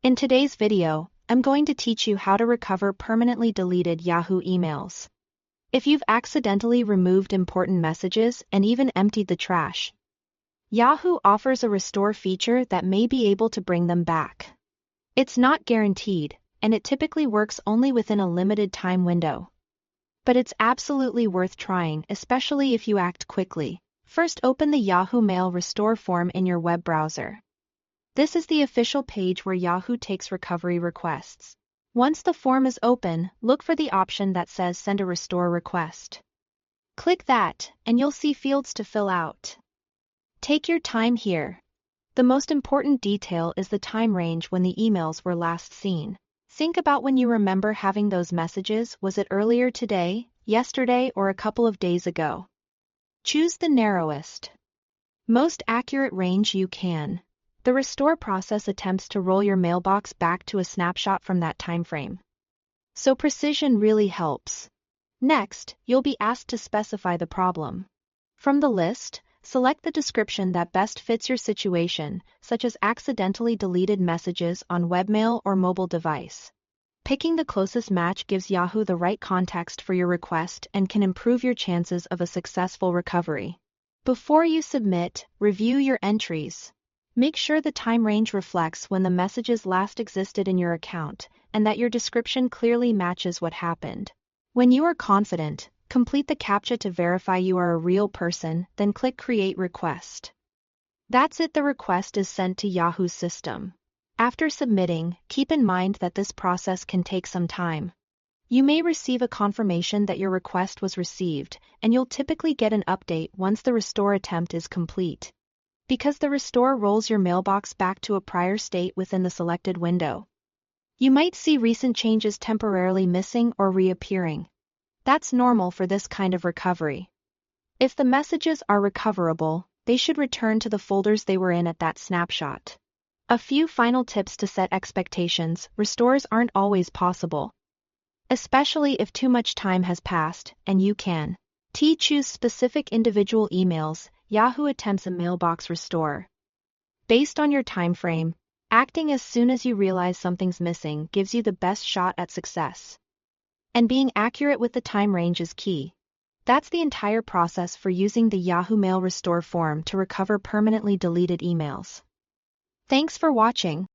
In today's video, I'm going to teach you how to recover permanently deleted Yahoo emails. If you've accidentally removed important messages and even emptied the trash, Yahoo offers a restore feature that may be able to bring them back. It's not guaranteed, and it typically works only within a limited time window. But it's absolutely worth trying, especially if you act quickly. First, open the Yahoo Mail Restore form in your web browser. This is the official page where Yahoo takes recovery requests. Once the form is open, look for the option that says Send a Restore Request. Click that, and you'll see fields to fill out. Take your time here. The most important detail is the time range when the emails were last seen. Think about when you remember having those messages. Was it earlier today, yesterday, or a couple of days ago? Choose the narrowest, most accurate range you can. The restore process attempts to roll your mailbox back to a snapshot from that time frame. So precision really helps. Next, you'll be asked to specify the problem. From the list, select the description that best fits your situation, such as accidentally deleted messages on webmail or mobile device. Picking the closest match gives Yahoo the right context for your request and can improve your chances of a successful recovery. Before you submit, review your entries. Make sure the time range reflects when the messages last existed in your account, and that your description clearly matches what happened. When you are confident, complete the CAPTCHA to verify you are a real person, then click Create Request. That's it, the request is sent to Yahoo's system. After submitting, keep in mind that this process can take some time. You may receive a confirmation that your request was received, and you'll typically get an update once the restore attempt is complete. Because the restore rolls your mailbox back to a prior state within the selected window, you might see recent changes temporarily missing or reappearing. That's normal for this kind of recovery. If the messages are recoverable, they should return to the folders they were in at that snapshot. A few final tips to set expectations: restores aren't always possible, especially if too much time has passed, and you can choose specific individual emails. Yahoo attempts a mailbox restore based on your time frame. Acting as soon as you realize something's missing gives you the best shot at success. And being accurate with the time range is key. That's the entire process for using the Yahoo Mail Restore form to recover permanently deleted emails. Thanks for watching.